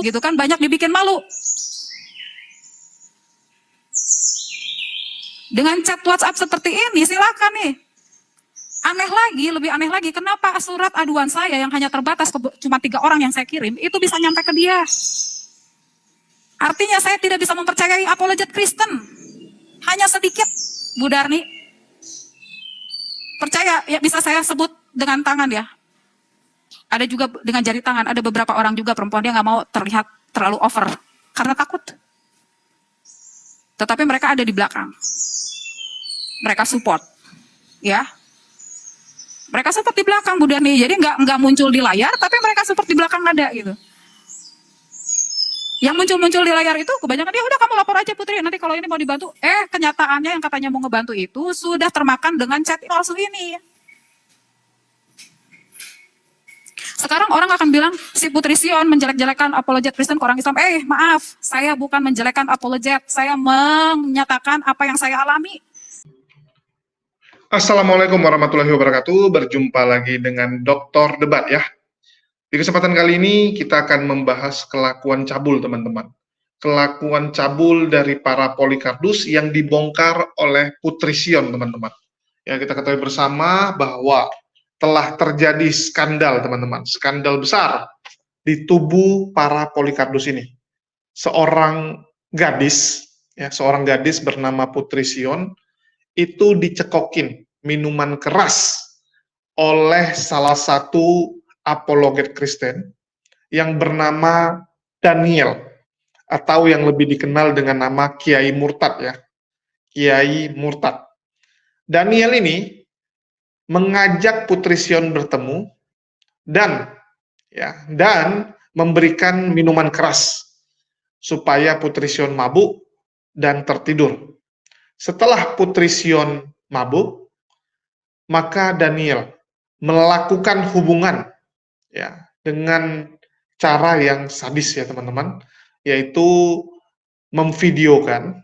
gitu kan, banyak dibikin malu. Dengan chat WhatsApp seperti ini, silakan nih. Aneh lagi, lebih aneh lagi, kenapa surat aduan saya yang hanya terbatas ke cuma 3 orang yang saya kirim, itu bisa nyampe ke dia. Artinya saya tidak bisa mempercayai apologet Kristen. Hanya sedikit, Bu Darni. Percaya, ya bisa saya sebut dengan tangan ya. Ada juga dengan jari tangan, ada beberapa orang juga perempuan, dia nggak mau terlihat terlalu over. Karena takut. Tetapi mereka ada di belakang. Mereka support. Ya. Mereka support di belakang, Bu Darni. Jadi nggak muncul di layar, tapi mereka support di belakang ada gitu. Yang muncul-muncul di layar itu kebanyakan dia udah kamu lapor aja Putri, nanti kalau ini mau dibantu. Kenyataannya yang katanya mau ngebantu itu sudah termakan dengan chat palsu ini. Sekarang orang akan bilang si Putri Sion menjelek-jelekan apologet Kristen ke orang Islam. Maaf, saya bukan menjelekkan apologet, saya menyatakan apa yang saya alami. Assalamualaikum warahmatullahi wabarakatuh. Berjumpa lagi dengan Dr. Debat ya. Di kesempatan kali ini kita akan membahas kelakuan cabul teman-teman. Kelakuan cabul dari para Polikardus yang dibongkar oleh Putri Sion teman-teman. Ya, kita ketahui bersama bahwa telah terjadi skandal teman-teman. Skandal besar di tubuh para Polikardus ini. Seorang gadis bernama Putri Sion itu dicekokin minuman keras oleh salah satu apologet Kristen yang bernama Daniel, atau yang lebih dikenal dengan nama Kiai Murtad ya. Kiai Murtad. Daniel ini mengajak Putri Sion bertemu dan memberikan minuman keras supaya Putri Sion mabuk dan tertidur. Setelah Putri Sion mabuk, maka Daniel melakukan hubungan ya dengan cara yang sadis ya teman-teman, yaitu memvideokan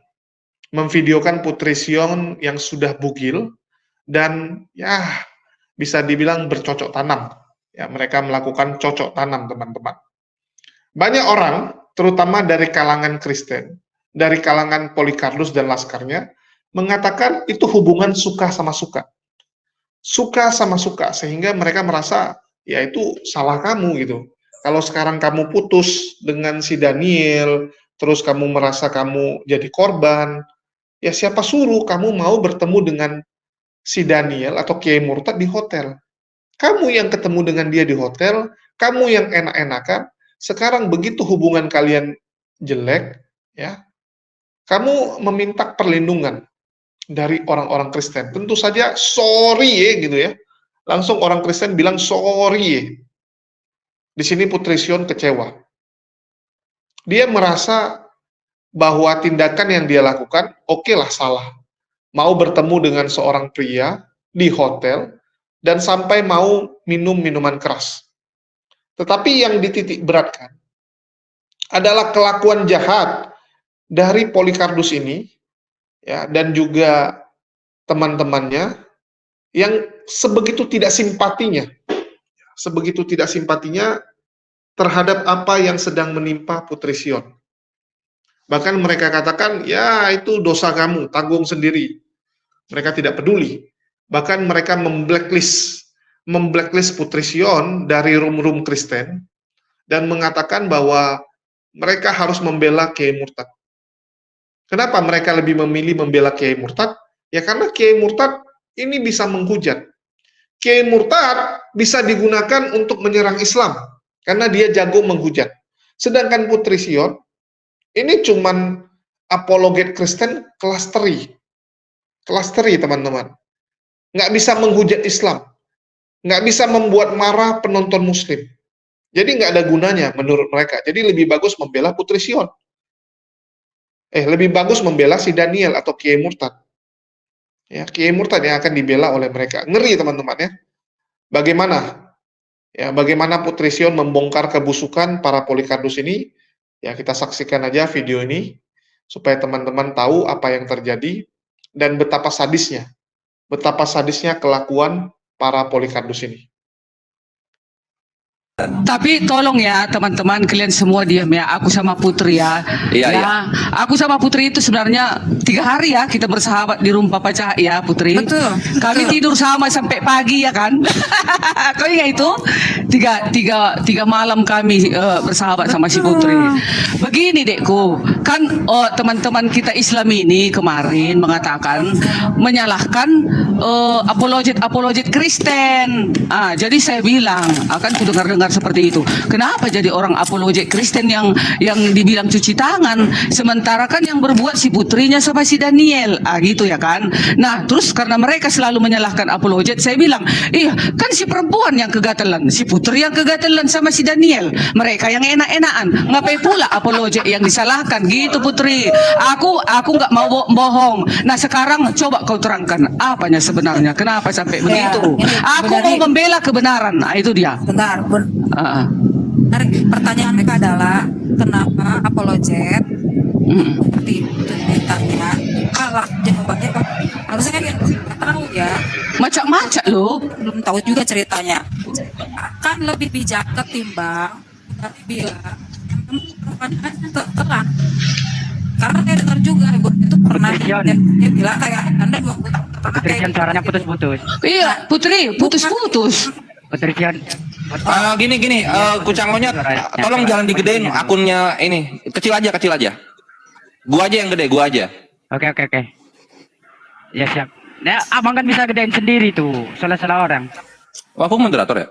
Putri Sion yang sudah bugil dan ya bisa dibilang bercocok tanam. Ya, mereka melakukan cocok tanam teman-teman. Banyak orang, terutama dari kalangan Kristen, dari kalangan Polikardus dan laskarnya, mengatakan itu hubungan suka sama suka. Suka sama suka, sehingga mereka merasa ya itu salah kamu gitu. Kalau sekarang kamu putus dengan si Daniel, terus kamu merasa kamu jadi korban, ya siapa suruh kamu mau bertemu dengan si Daniel atau Kiai Murtad di hotel. Kamu yang ketemu dengan dia di hotel, kamu yang enak-enakan, sekarang begitu hubungan kalian jelek, ya, kamu meminta perlindungan dari orang-orang Kristen. Tentu saja sorry ya gitu ya. Langsung orang Kristen bilang sorry ya. Di sini Putri Sion kecewa. Dia merasa bahwa tindakan yang dia lakukan oke lah salah. Mau bertemu dengan seorang pria di hotel dan sampai mau minum minuman keras. Tetapi yang dititik beratkan adalah kelakuan jahat dari Polikardus ini ya, dan juga teman-temannya yang sebegitu tidak simpatinya terhadap apa yang sedang menimpa Putri Sion. Bahkan mereka katakan, ya itu dosa kamu, tanggung sendiri. Mereka tidak peduli. Bahkan mereka memblacklist Putri Sion dari room-room Kristen dan mengatakan bahwa mereka harus membela Kiai Murtad. Kenapa mereka lebih memilih membela Kiai Murtad? Ya karena Kiai Murtad ini bisa menghujat. Kiai Murtad bisa digunakan untuk menyerang Islam karena dia jago menghujat. Sedangkan Putri Sion ini cuman apologet Kristen kelas teri teman-teman. Nggak bisa menghujat Islam, nggak bisa membuat marah penonton Muslim. Jadi nggak ada gunanya menurut mereka. Jadi lebih bagus membela Putri Sion. Lebih bagus membela si Daniel atau Kiai Murtad. Ya, Kiai Murtad yang akan dibela oleh mereka. Ngeri teman-teman ya. Bagaimana Putri Sion membongkar kebusukan para Polikardus ini? Ya, kita saksikan aja video ini supaya teman-teman tahu apa yang terjadi dan betapa sadisnya kelakuan para Polikardus ini. Tapi tolong ya teman-teman, kalian semua diam ya. Aku sama Putri ya. Iya, Ya, iya. aku sama Putri itu sebenarnya 3 hari ya kita bersahabat di rumah Papa Cahaya, Putri. Betul, Kami betul. tidur sama sampai pagi ya kan. Kau ingat itu? Tiga malam kami bersahabat sama si Putri. Begini dekku, kan teman-teman kita Islam ini kemarin mengatakan menyalahkan apologet Kristen. Jadi saya bilang, akan ku dengar seperti itu. Kenapa jadi orang apologet Kristen yang dibilang cuci tangan, sementara kan yang berbuat si putrinya sama si Daniel, gitu ya kan? Nah, terus karena mereka selalu menyalahkan apologet, saya bilang, iya kan si perempuan yang kegatelan, si putri yang kegatelan sama si Daniel, mereka yang enak-enakan, ngapain pula apologet yang disalahkan, gitu Putri. Aku nggak mau bohong. Nah sekarang coba kau terangkan apanya sebenarnya, kenapa sampai begitu? ini Aku benar mau nih. membela kebenaran. Nah, itu dia. Bentar, Ah, ah. pertanyaan mereka adalah kenapa apologet Mm. seperti itu ditanya kalah jawabannya kan harusnya kan kita tahu ya, Macak-macak loh. belum tahu juga ceritanya, akan lebih bijak ketimbang tadi bilang pertanyaannya terang, karena saya dengar juga ibu itu pernah dia bilang kayak anda 20 tahun pernah kayak Patrician suaranya putus-putus. Iya, Putri, putus-putus. Patrician. Gini, Kucang Monyet, tolong jangan digedein akunnya ini. Kecil aja. Gua aja yang gede, gua aja. Oke. Ya siap. Nah, abang kan bisa gedein sendiri tuh, salah-salah orang. Oh, aku moderator ya?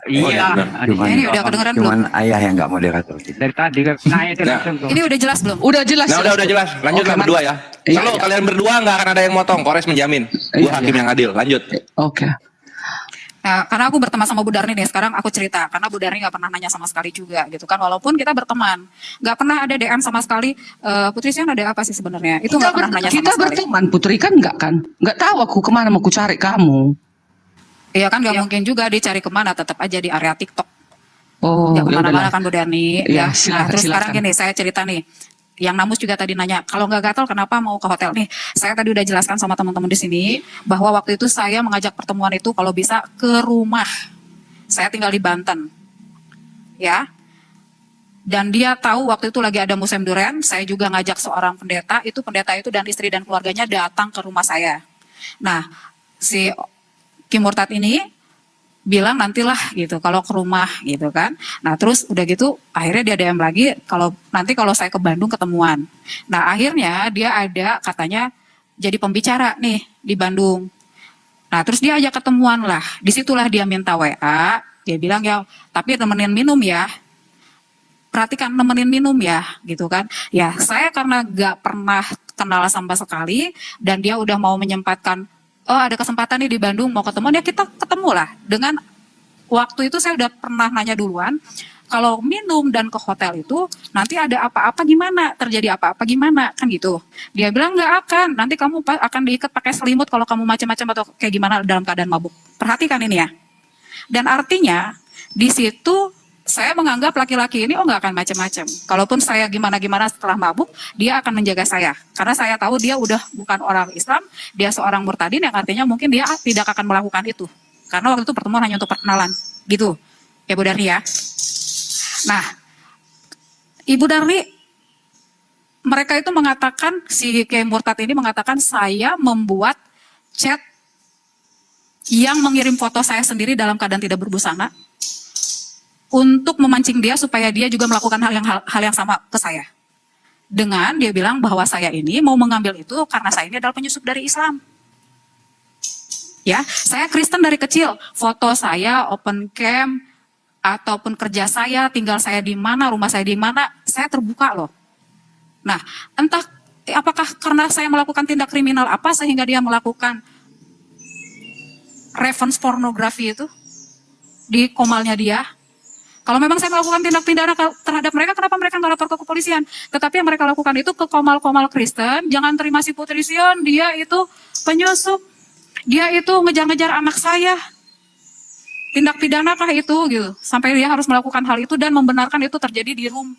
Iya. benar. Aduh, ini udah kedengeran belum? Cuman ayah yang nggak moderator. dari tadi nah itu Nah. langsung tuh. Ini udah jelas belum? Udah jelas. Nah, udah jelas. Lanjut Oke, lah berdua ya. Iya, Selalu iya. kalian berdua nggak akan ada yang motong. Kores menjamin. Gua Iya, hakim iya. yang adil. Lanjut. Oke. Nah, karena aku berteman sama Bu Darni nih, sekarang aku cerita. Karena Bu Darni nggak pernah nanya sama sekali juga gitu kan. Walaupun kita berteman. Nggak pernah ada DM sama sekali, Putri Sian ada apa sih sebenarnya? Itu nggak pernah nanya sama Kita sekali. berteman, Putri kan enggak kan? Enggak tahu aku kemana mau ku cari kamu. Iya kan nggak mungkin juga dicari kemana, tetap aja di area TikTok. Oh, Ya kemana-mana udahlah. kan Bu Darni. Iya, Ya. silakan, Terus sekarang silakan. gini, saya cerita nih. Yang Namus juga tadi nanya, kalau nggak gatal kenapa mau ke hotel nih? Saya tadi udah jelaskan sama teman-teman di sini bahwa waktu itu saya mengajak pertemuan itu kalau bisa ke rumah. Saya tinggal di Banten, ya. Dan dia tahu waktu itu lagi ada musim durian. Saya juga ngajak seorang pendeta. Itu pendeta itu dan istri dan keluarganya datang ke rumah saya. Nah, si Kim Murtad ini bilang nantilah gitu kalau ke rumah gitu kan. Nah terus udah gitu akhirnya dia DM lagi kalau saya ke Bandung ketemuan. Nah akhirnya dia ada katanya jadi pembicara nih di Bandung. Nah terus dia ajak ketemuan lah. Disitulah dia minta WA. Dia bilang ya tapi nemenin minum ya. Perhatikan nemenin minum ya gitu kan. Ya saya karena gak pernah kenal sama sekali dan dia udah mau menyempatkan oh ada kesempatan nih di Bandung mau ketemu ya kita ketemu lah. Dengan waktu itu saya udah pernah nanya duluan kalau minum dan ke hotel itu nanti ada apa-apa gimana, terjadi apa-apa gimana kan gitu. Dia bilang nggak akan, nanti kamu akan diikat pakai selimut kalau kamu macam-macam atau kayak gimana dalam keadaan mabuk. Perhatikan ini ya. Dan artinya di situ saya menganggap laki-laki ini nggak akan macam-macam. Kalaupun saya gimana-gimana setelah mabuk, dia akan menjaga saya. Karena saya tahu dia udah bukan orang Islam, dia seorang murtadin yang artinya mungkin dia tidak akan melakukan itu. Karena waktu itu pertemuan hanya untuk perkenalan. Gitu, ya Bu Darni ya. Nah, Ibu Darni, mereka itu mengatakan, si Kiai Murtad ini mengatakan saya membuat chat yang mengirim foto saya sendiri dalam keadaan tidak berbusana untuk memancing dia supaya dia juga melakukan hal yang sama ke saya. Dengan dia bilang bahwa saya ini mau mengambil itu karena saya ini adalah penyusup dari Islam. Ya, saya Kristen dari kecil. Foto saya open cam ataupun kerja saya, tinggal saya di mana, rumah saya di mana, saya terbuka loh. Nah, entah apakah karena saya melakukan tindak kriminal apa sehingga dia melakukan reference pornografi itu di komalnya dia. Kalau memang saya melakukan tindak pidana terhadap mereka, kenapa mereka nggak lapor ke kepolisian? Tetapi yang mereka lakukan itu ke komal-komal Kristen, jangan terima si Putri Sion, dia itu penyusup, dia itu ngejar-ngejar anak saya. Tindak pidanakah itu gitu? Sampai dia harus melakukan hal itu dan membenarkan itu terjadi di room.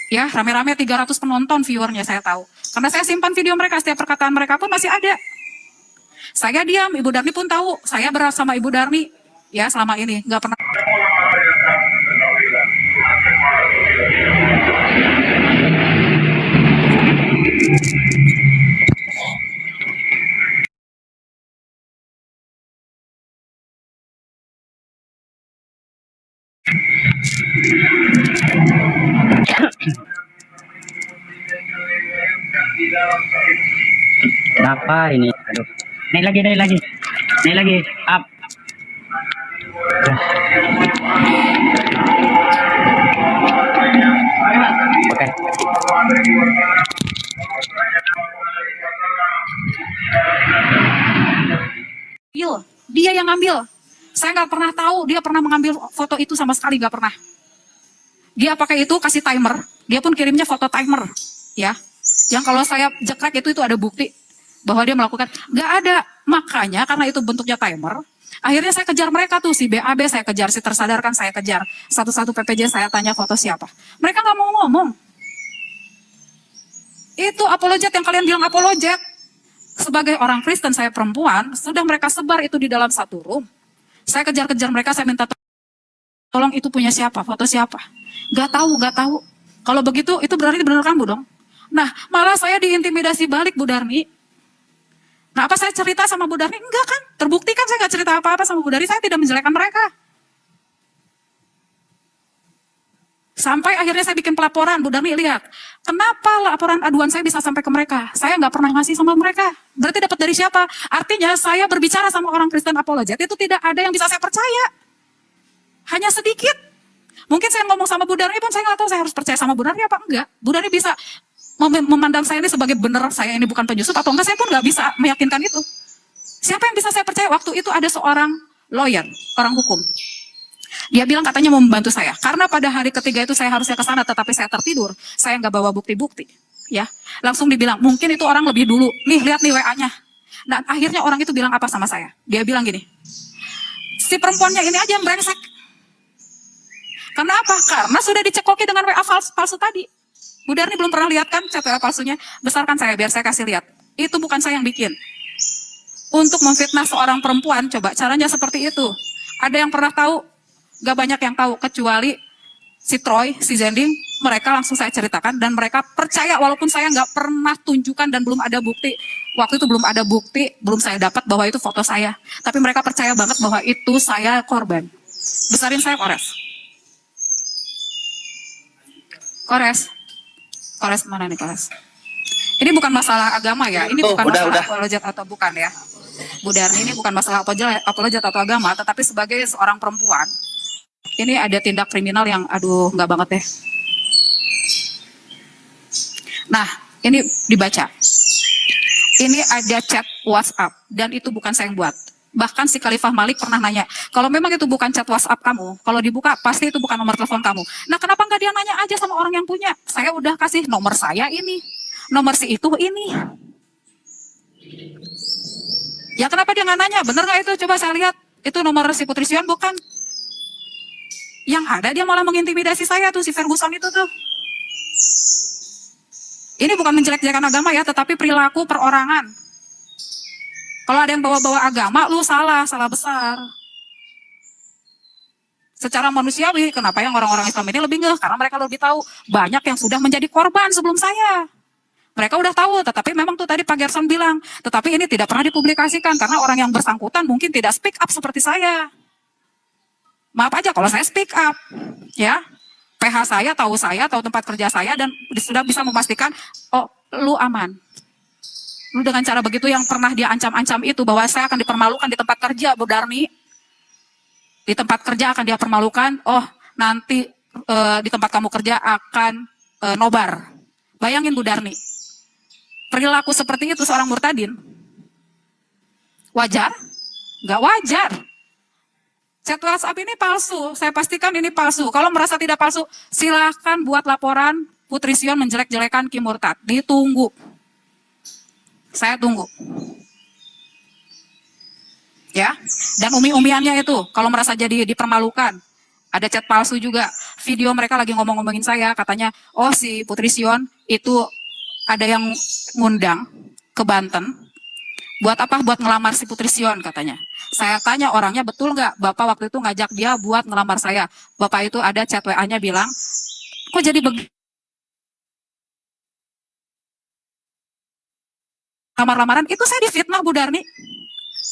Ya, rame-rame 300 penonton viewernya saya tahu. Karena saya simpan video mereka, setiap perkataan mereka pun masih ada. Saya diam, Ibu Darni pun tahu, saya berat sama Ibu Darni. ya selama ini, nggak pernah. Kenapa ini? Aduh. Naik lagi, naik lagi. Naik lagi. Up. Oke. Dia yang ngambil. Saya nggak pernah tahu dia pernah mengambil foto itu sama sekali, nggak pernah. Dia pakai itu kasih timer. Dia pun kirimnya foto timer, ya. Yang kalau saya jekrek itu ada bukti bahwa dia melakukan. Nggak ada. Makanya karena itu bentuknya timer, akhirnya saya kejar mereka tuh, si BAB saya kejar, si tersadarkan saya kejar, satu-satu PPJ saya tanya foto siapa. Mereka nggak mau ngomong. Itu apologet yang kalian bilang apologet. Sebagai orang Kristen, saya perempuan, sudah mereka sebar itu di dalam satu room. Saya kejar-kejar mereka, saya minta tolong itu punya siapa, foto siapa. Gak tahu, gak tahu. Kalau begitu, itu berarti benar kamu dong. Nah, malah saya diintimidasi balik Bu Darni. Nah, apa saya cerita sama Bu Darni? Enggak kan, terbukti kan saya gak cerita apa-apa sama Bu Darni, saya tidak menjelekkan mereka. Sampai akhirnya saya bikin pelaporan, Bu Darni lihat, kenapa laporan aduan saya bisa sampai ke mereka? Saya nggak pernah ngasih sama mereka. Berarti dapat dari siapa? Artinya saya berbicara sama orang Kristen apologet, itu tidak ada yang bisa saya percaya. Hanya sedikit. Mungkin saya ngomong sama Bu Darni pun saya nggak tahu saya harus percaya sama Bu Darni apa enggak. Bu Darni bisa memandang saya ini sebagai benar, saya ini bukan penyusup atau enggak, saya pun nggak bisa meyakinkan itu. Siapa yang bisa saya percaya? Waktu itu ada seorang lawyer, orang hukum. Dia bilang katanya mau membantu saya. Karena pada hari ketiga itu saya harusnya ke sana, tetapi saya tertidur. Saya nggak bawa bukti-bukti. Ya, langsung dibilang, mungkin itu orang lebih dulu. Nih, lihat nih WA-nya. Dan akhirnya orang itu bilang apa sama saya? Dia bilang gini, si perempuannya ini aja yang brengsek. Kenapa? Karena sudah dicekoki dengan WA palsu tadi. Bu Darni belum pernah lihat kan chat WA palsunya? Besarkan saya, biar saya kasih lihat. Itu bukan saya yang bikin. Untuk memfitnah seorang perempuan, coba caranya seperti itu. Ada yang pernah tahu? Gak banyak yang tahu, kecuali si Troy, si Zending, mereka langsung saya ceritakan dan mereka percaya walaupun saya nggak pernah tunjukkan dan belum ada bukti. Waktu itu belum ada bukti, belum saya dapat bahwa itu foto saya. Tapi mereka percaya banget bahwa itu saya korban. Besarin saya, Kores. Kores mana nih, Kores? Ini bukan masalah agama ya, ini bukan masalah apologet atau bukan ya. Bu Darni, ini bukan masalah apologet atau agama, tetapi sebagai seorang perempuan, ini ada tindak kriminal yang aduh nggak banget deh. Nah, ini dibaca. Ini ada chat WhatsApp dan itu bukan saya yang buat. Bahkan si Khalifah Malik pernah nanya, kalau memang itu bukan chat WhatsApp kamu, kalau dibuka pasti itu bukan nomor telepon kamu. Nah, kenapa nggak dia nanya aja sama orang yang punya? Saya udah kasih nomor saya ini, nomor si itu ini. Ya kenapa dia nggak nanya? Bener nggak itu? Coba saya lihat. Itu nomor si Putri Sion bukan? Yang ada dia malah mengintimidasi saya tuh, si Ferguson itu tuh. Ini bukan menjelek-jelekan agama ya, tetapi perilaku perorangan. Kalau ada yang bawa-bawa agama, lu salah besar. Secara manusiawi, kenapa yang orang-orang Islam ini lebih ngeh? Karena mereka lebih tahu, banyak yang sudah menjadi korban sebelum saya. Mereka udah tahu, tetapi memang tuh tadi Pak Gerson bilang, tetapi ini tidak pernah dipublikasikan, karena orang yang bersangkutan mungkin tidak speak up seperti saya. Maaf aja kalau saya speak up, ya. PH saya, tahu tempat kerja saya, dan sudah bisa memastikan, oh, lu aman. Lu dengan cara begitu yang pernah dia ancam-ancam itu, bahwa saya akan dipermalukan di tempat kerja, Bu Darni. Di tempat kerja akan dia permalukan, oh, nanti di tempat kamu kerja akan nobar. Bayangin Bu Darni. Perilaku seperti itu seorang murtadin. Wajar? Nggak wajar. Chat WhatsApp ini palsu, saya pastikan ini palsu. Kalau merasa tidak palsu, silahkan buat laporan Putri Sion menjelek-jelekan Kim Murtad. Ditunggu. Saya tunggu. Ya, dan umi-umiannya itu, kalau merasa jadi dipermalukan, ada chat palsu juga. Video mereka lagi ngomong-ngomongin saya, katanya, oh si Putri Sion itu ada yang ngundang ke Banten. Buat apa? Buat ngelamar si Putri Sion katanya. Saya tanya orangnya, betul nggak Bapak waktu itu ngajak dia buat ngelamar saya? Bapak itu ada chat WA-nya bilang, kok jadi begini? Lamar-lamaran itu saya difitnah Bu Darni.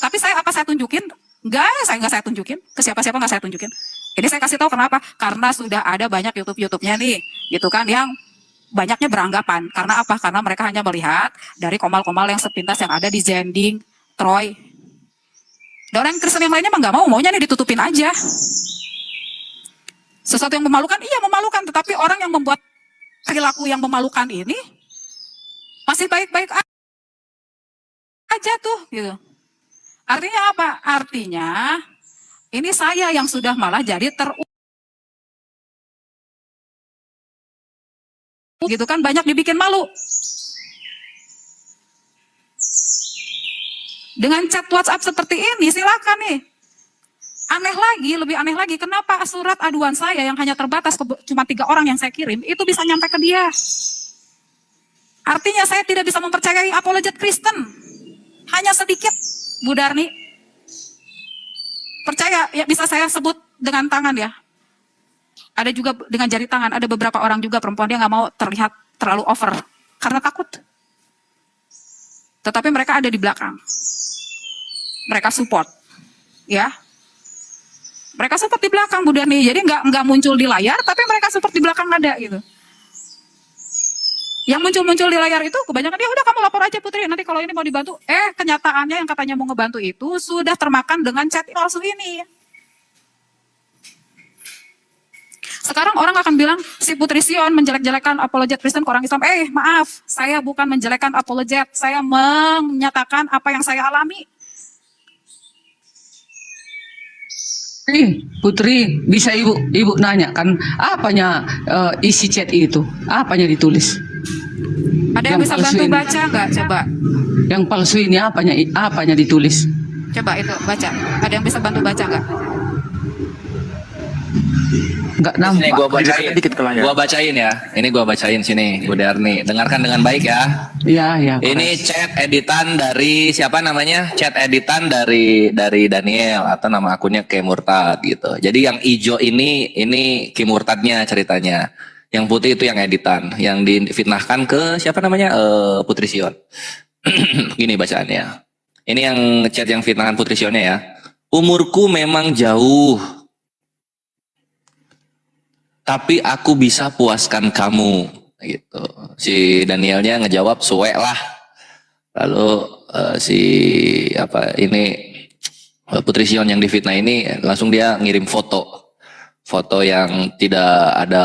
Tapi saya tunjukin? Enggak, nggak saya tunjukin. Ke siapa-siapa nggak saya tunjukin. Ini saya kasih tahu kenapa? Karena sudah ada banyak YouTube-nya nih, gitu kan, yang banyaknya beranggapan. Karena apa? Karena mereka hanya melihat dari komal-komal yang sepintas yang ada di Zending, Troy. Dan orang Kristen yang lainnya mah nggak mau, maunya nih ditutupin aja. Sesuatu yang memalukan, iya memalukan. Tetapi orang yang membuat perilaku yang memalukan ini masih baik-baik aja tuh, gitu. Artinya apa? Artinya ini saya yang sudah malah jadi gitu kan, banyak dibikin malu. Dengan chat WhatsApp seperti ini, silakan nih. Lebih aneh lagi, kenapa surat aduan saya yang hanya terbatas cuma 3 orang yang saya kirim, itu bisa nyampe ke dia. Artinya saya tidak bisa mempercayai apologet Kristen. Hanya sedikit, Bu Darni. Percaya, ya bisa saya sebut dengan tangan ya. Ada juga dengan jari tangan, ada beberapa orang juga perempuan dia nggak mau terlihat terlalu over. Karena takut. Tetapi mereka ada di belakang. Mereka support. Ya. Mereka support di belakang Bu Darni. Jadi nggak muncul di layar, tapi mereka support di belakang ada gitu. Yang muncul-muncul di layar itu kebanyakan dia udah kamu lapor aja Putri, nanti kalau ini mau dibantu. Kenyataannya yang katanya mau ngebantu itu sudah termakan dengan chat palsu ini. Sekarang orang akan bilang si Putri Sion menjelek-jelekan apologet Kristen ke orang Islam. Maaf, saya bukan menjelekkan apologet, saya menyatakan apa yang saya alami. Putri, bisa ibu nanya kan apanya isi chat itu? Apanya ditulis? Ada yang bisa bantu baca nggak? Coba. Yang palsu ini apanya ditulis? Coba itu baca. Ada yang bisa bantu baca nggak? Nggak nampak. Ini gua bacain ya. Ini gua bacain sini, Bu Darni. Dengarkan dengan baik ya. Iya. Ini chat editan dari siapa namanya? Chat editan dari Daniel atau nama akunnya Kemurtad gitu. Jadi yang hijau ini Kemurtadnya ceritanya. Yang putih itu yang editan, yang difitnahkan ke siapa namanya? Putri Sion. Gini bacaannya. Ini yang chat yang fitnahan Putri Sionnya ya. Umurku memang jauh. Tapi aku bisa puaskan kamu gitu. Si Danielnya ngejawab suwe lah. Lalu Putri Sion yang difitnah ini langsung dia ngirim foto yang tidak ada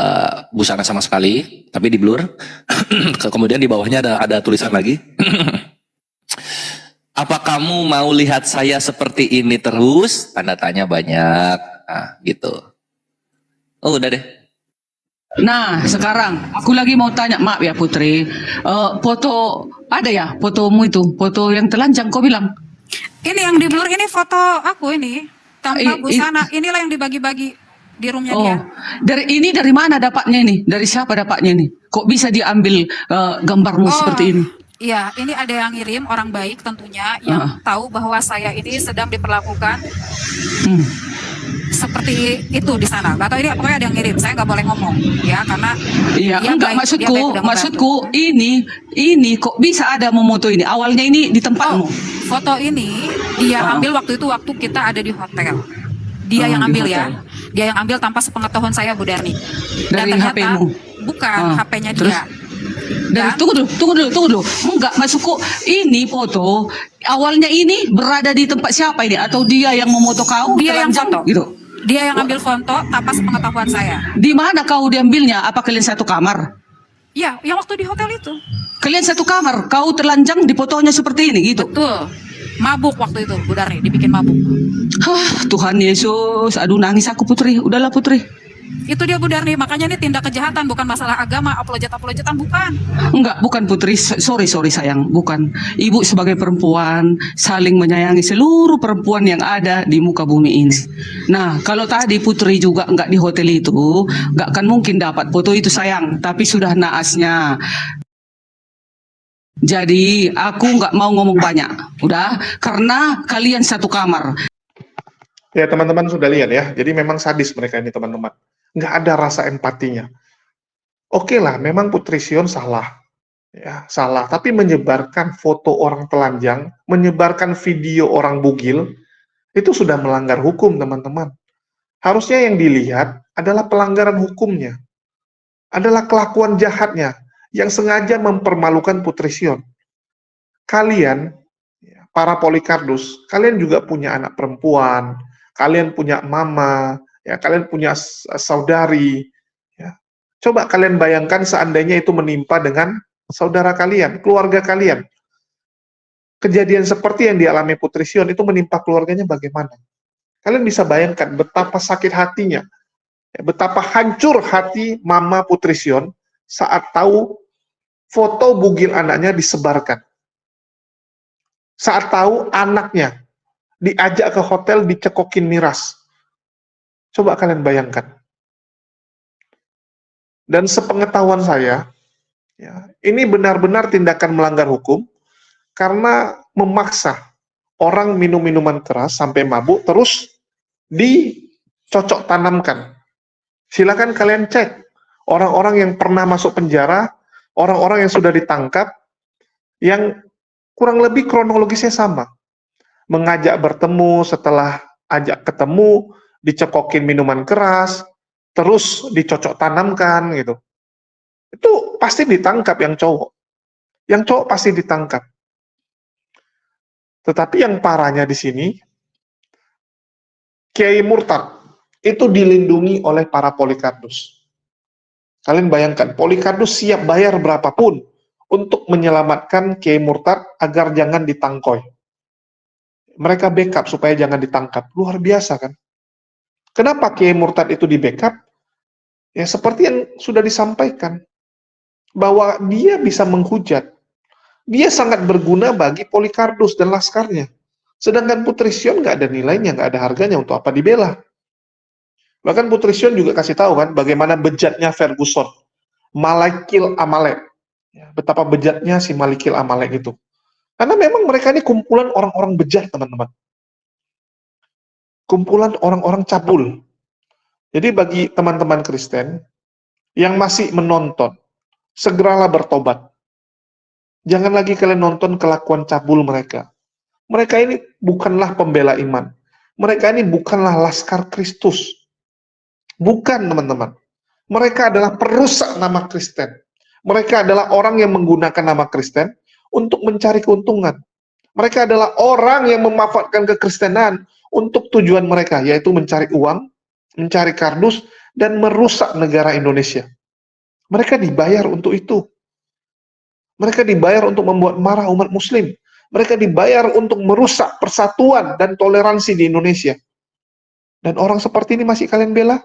busana sama sekali, tapi di blur. Kemudian di bawahnya ada tulisan lagi. Apa kamu mau lihat saya seperti ini terus? Tanda tanya banyak. Nah, gitu. Oh, udah deh. Nah, sekarang aku lagi mau tanya, maaf ya Putri, foto ada ya fotomu itu, foto yang telanjang kau bilang? Ini yang di blur ini foto aku ini tanpa busana. Inilah yang dibagi-bagi di roomnya dia. Dari mana dapatnya ini? Dari siapa dapatnya ini? Kok bisa diambil gambarmu seperti ini? Iya, ini ada yang ngirim orang baik tentunya yang tahu bahwa saya ini sedang diperlakukan seperti itu di sana. Gak tahu ini pokoknya ada yang ngirim. Saya nggak boleh ngomong ya karena enggak maksudku ini kok bisa ada memoto ini? Awalnya ini di tempatmu. Foto ini dia ambil waktu kita ada di hotel. Dia yang ambil ya. Dia yang ambil tanpa sepengetahuan saya Bu Darni. Dan dari HP-mu? Bukan, HP-nya dia. Dan tunggu dulu. Enggak, maksudku ini foto awalnya ini berada di tempat siapa ini? Atau dia yang memoto kau? Dia yang foto. Gitu. Dia yang ambil foto tanpa sepengetahuan saya. Di mana kau diambilnya? Apa kalian satu kamar? Ya, yang waktu di hotel itu. Kalian satu kamar, kau telanjang di fotonya seperti ini gitu? Betul. Mabuk waktu itu, Bu Darni, dibikin mabuk. Tuhan Yesus, aduh nangis aku Putri. Udahlah Putri. Itu dia Bu Darni, makanya ini tindak kejahatan, bukan masalah agama, apologetan bukan. Enggak, bukan Putri, sorry sayang, bukan. Ibu sebagai perempuan saling menyayangi seluruh perempuan yang ada di muka bumi ini. Nah, kalau tadi Putri juga enggak di hotel itu, enggak akan mungkin dapat foto itu sayang, tapi sudah naasnya. Jadi aku enggak mau ngomong banyak, udah, karena kalian satu kamar. Ya teman-teman sudah lihat ya, jadi memang sadis mereka ini teman-teman. Nggak ada rasa empatinya. Oke lah, memang Putri Sion salah. Ya, salah. Tapi menyebarkan foto orang telanjang, menyebarkan video orang bugil, itu sudah melanggar hukum teman-teman. Harusnya yang dilihat adalah pelanggaran hukumnya. Adalah kelakuan jahatnya, yang sengaja mempermalukan Putri Sion. Kalian, ya, para Polikardus, kalian juga punya anak perempuan, kalian punya mama, ya, kalian punya saudari. Ya. Coba kalian bayangkan seandainya itu menimpa dengan saudara kalian, keluarga kalian. Kejadian seperti yang dialami Putri Sion itu menimpa keluarganya bagaimana? Kalian bisa bayangkan betapa sakit hatinya, ya, betapa hancur hati mama Putri Sion saat tahu foto bugil anaknya disebarkan. Saat tahu anaknya diajak ke hotel dicekokin miras. Coba kalian bayangkan. Dan sepengetahuan saya, ya, ini benar-benar tindakan melanggar hukum karena memaksa orang minum minuman keras sampai mabuk terus dicocok tanamkan. Silakan kalian cek orang-orang yang pernah masuk penjara, orang-orang yang sudah ditangkap, yang kurang lebih kronologisnya sama. Mengajak bertemu, setelah ajak ketemu, dicekokin minuman keras, terus dicocok tanamkan gitu. Itu pasti ditangkap yang cowok. Yang cowok pasti ditangkap. Tetapi yang parahnya di sini, Kiai Murtad itu dilindungi oleh para Polikardus. Kalian bayangkan, Polikardus siap bayar berapapun untuk menyelamatkan Kiai Murtad agar jangan ditangkoi. Mereka backup supaya jangan ditangkap. Luar biasa kan? Kenapa Kiai Murtad itu di backup? Ya seperti yang sudah disampaikan, bahwa dia bisa menghujat. Dia sangat berguna bagi Polikardus dan laskarnya. Sedangkan Putri Sion nggak ada nilainya, nggak ada harganya, untuk apa dibela. Bahkan Putri Sion juga kasih tahu kan, bagaimana bejatnya Ferguson, Malikil Amalek. Ya, betapa bejatnya si Malikil Amalek itu. Karena memang mereka ini kumpulan orang-orang bejat, teman-teman. Kumpulan orang-orang cabul. Jadi bagi teman-teman Kristen yang masih menonton, segeralah bertobat. Jangan lagi kalian nonton kelakuan cabul mereka. Mereka ini bukanlah pembela iman. Mereka ini bukanlah laskar Kristus. Bukan, teman-teman. Mereka adalah perusak nama Kristen. Mereka adalah orang yang menggunakan nama Kristen untuk mencari keuntungan. Mereka adalah orang yang memanfaatkan kekristenan untuk tujuan mereka, yaitu mencari uang, mencari kardus, dan merusak negara Indonesia. Mereka dibayar untuk itu. Mereka dibayar untuk membuat marah umat muslim. Mereka dibayar untuk merusak persatuan dan toleransi di Indonesia. Dan orang seperti ini masih kalian bela?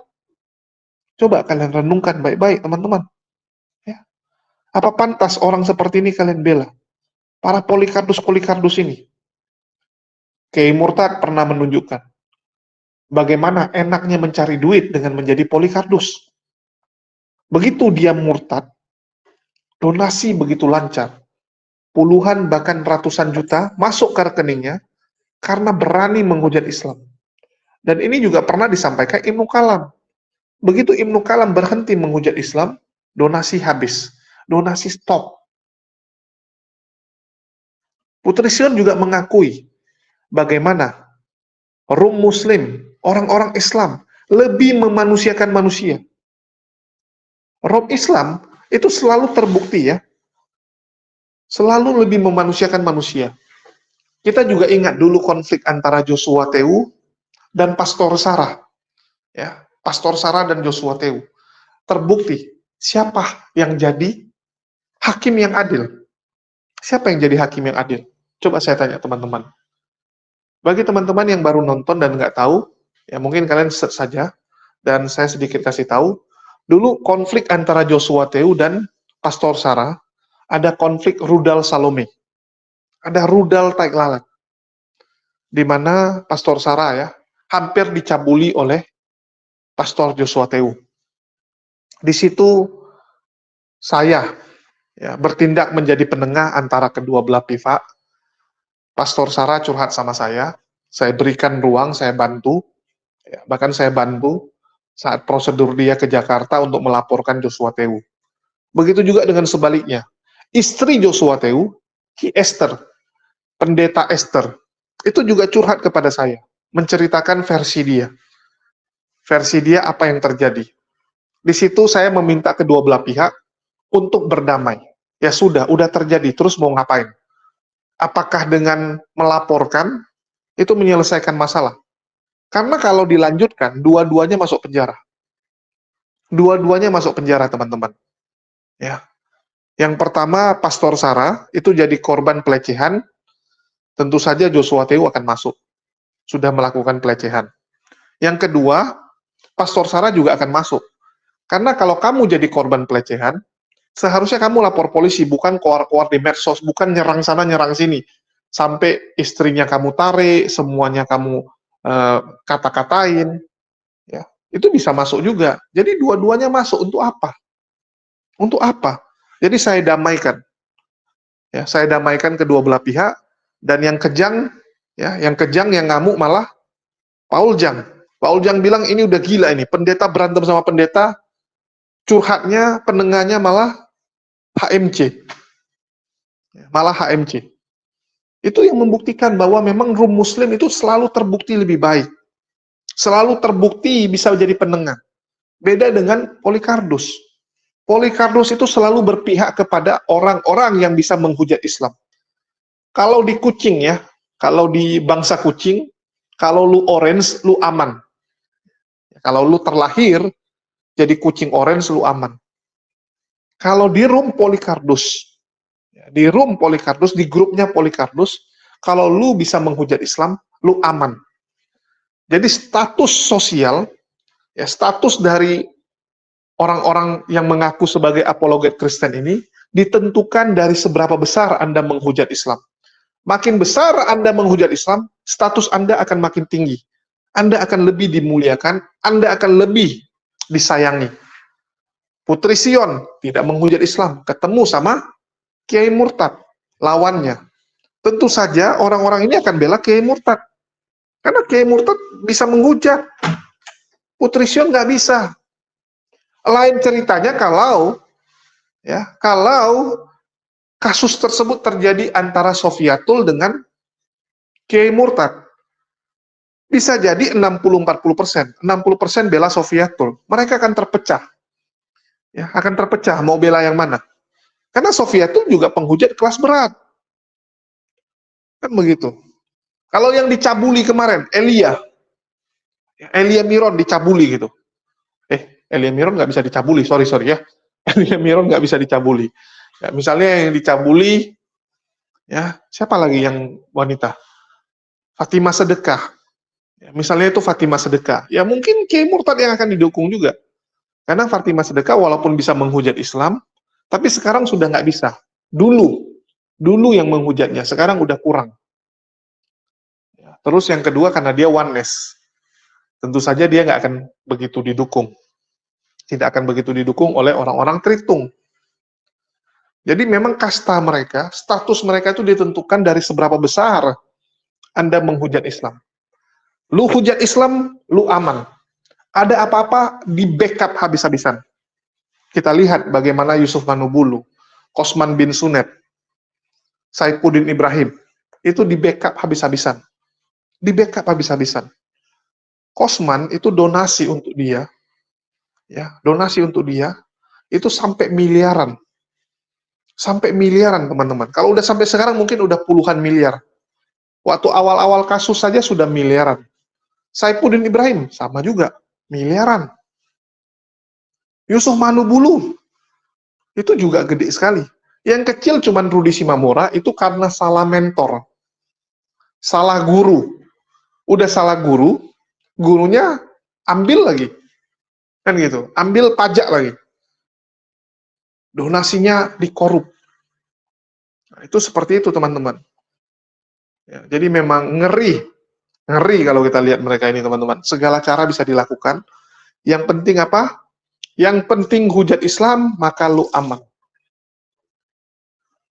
Coba kalian renungkan baik-baik, teman-teman. Ya. Apa pantas orang seperti ini kalian bela? Para Polikardus-Polikardus ini. Kiai Murtad pernah menunjukkan bagaimana enaknya mencari duit dengan menjadi Polikardus. Begitu dia murtad, donasi begitu lancar. Puluhan bahkan ratusan juta masuk ke rekeningnya karena berani menghujat Islam. Dan ini juga pernah disampaikan Ibnu Kalam. Begitu Ibnu Kalam berhenti menghujat Islam, donasi habis, donasi stop. Putri Sion juga mengakui bagaimana Rum Muslim, orang-orang Islam, lebih memanusiakan manusia. Rum Islam itu selalu terbukti ya, selalu lebih memanusiakan manusia. Kita juga ingat dulu konflik antara Joshua Teu dan Pastor Sarah. Ya, Pastor Sarah dan Joshua Teu. Terbukti siapa yang jadi hakim yang adil. Siapa yang jadi hakim yang adil? Coba saya tanya teman-teman. Bagi teman-teman yang baru nonton dan nggak tahu, ya mungkin kalian search saja, dan saya sedikit kasih tahu. Dulu konflik antara Joshua Teu dan Pastor Sarah, ada konflik rudal Salome. Ada rudal taik lalat. Di mana Pastor Sarah ya, hampir dicabuli oleh Pastor Joshua Teu. Di situ saya ya, bertindak menjadi penengah antara kedua belah pihak. Pastor Sarah curhat sama saya berikan ruang, saya bantu. Ya, bahkan saya bantu saat prosedur dia ke Jakarta untuk melaporkan Joshua Tewu. Begitu juga dengan sebaliknya. Istri Joshua Tewu, Ki Esther, Pendeta Esther, itu juga curhat kepada saya, menceritakan versi dia. Versi dia apa yang terjadi. Di situ saya meminta kedua belah pihak untuk berdamai. Ya sudah terjadi, terus mau ngapain? Apakah dengan melaporkan itu menyelesaikan masalah? Karena kalau dilanjutkan, dua-duanya masuk penjara. Dua-duanya masuk penjara, teman-teman. Ya. Yang pertama, Pastor Sarah itu jadi korban pelecehan. Tentu saja Joshua Tewu akan masuk. Sudah melakukan pelecehan. Yang kedua, Pastor Sarah juga akan masuk. Karena kalau kamu jadi korban pelecehan, seharusnya kamu lapor polisi, bukan koar-koar di medsos, bukan nyerang sana, nyerang sini. Sampai istrinya kamu tarik, semuanya kamu kata-katain. Ya, itu bisa masuk juga. Jadi dua-duanya masuk. Untuk apa? Untuk apa? Jadi saya damaikan. Ya, saya damaikan kedua belah pihak. Dan yang kejang, yang ngamuk malah Paul Jang. Paul Jang bilang ini udah gila ini. Pendeta berantem sama pendeta, curhatnya, pendengarnya malah HMC. Malah HMC. Itu yang membuktikan bahwa memang room muslim itu selalu terbukti lebih baik. Selalu terbukti bisa jadi pendengar. Beda dengan Polycarpus. Polycarpus itu selalu berpihak kepada orang-orang yang bisa menghujat Islam. Kalau di kucing ya, kalau di bangsa kucing, kalau lu orange, lu aman. Kalau lu terlahir jadi kucing orange, lu aman. Kalau di room Polycarpus, di grupnya Polycarpus, kalau lu bisa menghujat Islam, lu aman. Jadi status sosial, ya status dari orang-orang yang mengaku sebagai apologet Kristen ini ditentukan dari seberapa besar Anda menghujat Islam. Makin besar Anda menghujat Islam, status Anda akan makin tinggi. Anda akan lebih dimuliakan, Anda akan lebih disayangi. Putri Sion tidak menghujat Islam, ketemu sama Kiai Murtad, lawannya. Tentu saja orang-orang ini akan bela Kiai Murtad. Karena Kiai Murtad bisa menghujat. Putri Sion nggak bisa. Lain ceritanya kalau kasus tersebut terjadi antara Sofiatul dengan Kiai Murtad. Bisa jadi 60-40%. 60% bela Sofiatul. Mereka akan terpecah. Ya, akan terpecah. Mau bela yang mana? Karena Sofiatul juga penghujat kelas berat. Kan begitu. Kalau yang dicabuli kemarin, Elia Miron dicabuli gitu. Elia Miron nggak bisa dicabuli, sorry ya. Elia Miron nggak bisa dicabuli. Ya, misalnya yang dicabuli, ya siapa lagi yang wanita? Fatimah Sedekah. Ya, misalnya itu Fatimah Sedekah. Ya mungkin Kiai Murtad yang akan didukung juga. Karena Fatimah Sedekah walaupun bisa menghujat Islam, tapi sekarang sudah nggak bisa. Dulu yang menghujatnya, sekarang udah kurang. Ya, terus yang kedua karena dia oneness. Tentu saja dia nggak akan begitu didukung. Tidak akan begitu didukung oleh orang-orang Tritung. Jadi memang kasta mereka, status mereka itu ditentukan dari seberapa besar Anda menghujat Islam. Lu hujat Islam, lu aman. Ada apa-apa, di backup habis-habisan. Kita lihat bagaimana Yusuf Manubulu, Kosman bin Sunet, Saifuddin Ibrahim, itu di backup habis-habisan. Di backup habis-habisan. Kosman itu donasi untuk dia, ya, donasi untuk dia, itu sampai miliaran. Sampai miliaran, teman-teman. Kalau udah sampai sekarang mungkin udah puluhan miliar. Waktu awal-awal kasus saja sudah miliaran. Saifuddin Ibrahim, sama juga, miliaran. Yusuf Manubulu, itu juga gede sekali. Yang kecil cuman Rudi Simamora, itu karena salah mentor. Salah guru. Udah salah guru, gurunya ambil lagi. Kan gitu, ambil pajak lagi. Donasinya dikorup. Nah, itu seperti itu, teman-teman. Ya, jadi memang ngeri kalau kita lihat mereka ini, teman-teman. Segala cara bisa dilakukan. Yang penting apa? Yang penting hujat Islam, maka lu aman.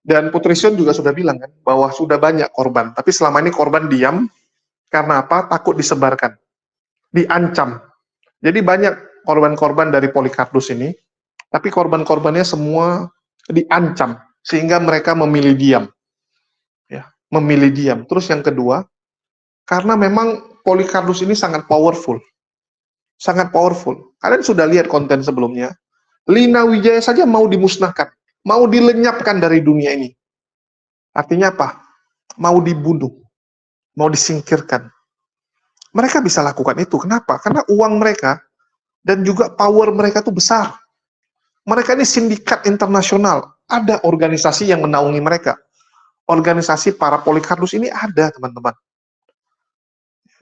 Dan Putri Sion juga sudah bilang kan, bahwa sudah banyak korban. Tapi selama ini korban diam, karena apa? Takut disebarkan. diancam. Jadi banyak korban-korban dari Polycarpus ini, tapi korban-korbannya semua diancam sehingga mereka memilih diam. Ya, memilih diam. Terus yang kedua, karena memang Polycarpus ini sangat powerful. Sangat powerful. Kalian sudah lihat konten sebelumnya. Lina Wijaya saja mau dimusnahkan, mau dilenyapkan dari dunia ini. Artinya apa? Mau dibunuh, mau disingkirkan. Mereka bisa lakukan itu. Kenapa? Karena uang mereka dan juga power mereka itu besar. Mereka ini sindikat internasional. Ada organisasi yang menaungi mereka. Organisasi para Polycarpus ini ada, teman-teman.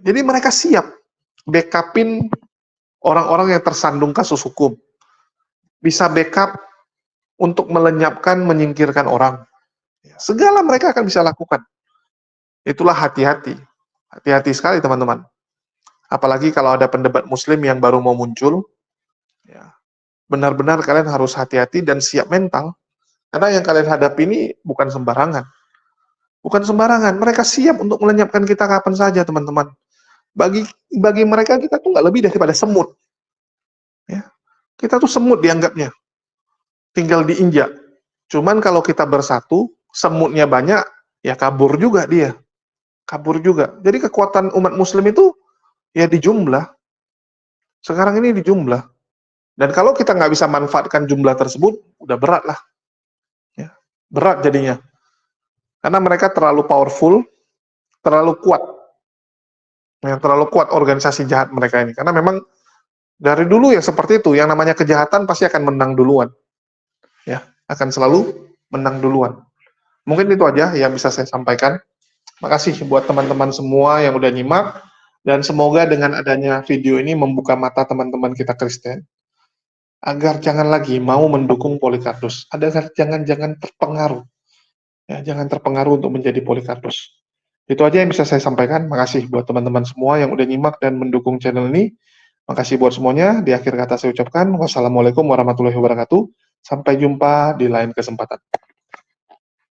Jadi mereka siap backupin orang-orang yang tersandung kasus hukum. Bisa backup untuk melenyapkan, menyingkirkan orang. Segala mereka akan bisa lakukan. Itulah hati-hati. Hati-hati sekali, teman-teman. Apalagi kalau ada pendebat muslim yang baru mau muncul, ya, benar-benar kalian harus hati-hati dan siap mental, karena yang kalian hadapi ini bukan sembarangan. Bukan sembarangan, mereka siap untuk melenyapkan kita kapan saja, teman-teman. Bagi mereka, kita tuh nggak lebih daripada semut. Ya. Kita tuh semut dianggapnya, tinggal diinjak. Cuman kalau kita bersatu, semutnya banyak, ya kabur juga dia. Kabur juga. Jadi kekuatan umat muslim itu ya di jumlah. Sekarang ini di jumlah. Dan kalau kita nggak bisa manfaatkan jumlah tersebut, udah berat lah. Ya, berat jadinya. Karena mereka terlalu powerful, terlalu kuat. Ya, terlalu kuat organisasi jahat mereka ini. Karena memang dari dulu ya seperti itu. Yang namanya kejahatan pasti akan menang duluan. Ya, akan selalu menang duluan. Mungkin itu aja yang bisa saya sampaikan. Makasih buat teman-teman semua yang udah nyimak. Dan semoga dengan adanya video ini membuka mata teman-teman kita Kristen, agar jangan lagi mau mendukung Polycarpus, agar jangan terpengaruh, ya, jangan terpengaruh untuk menjadi Polycarpus. Itu aja yang bisa saya sampaikan. Makasih buat teman-teman semua yang udah nyimak dan mendukung channel ini. Makasih buat semuanya. Di akhir kata saya ucapkan wassalamualaikum warahmatullahi wabarakatuh. Sampai jumpa di lain kesempatan.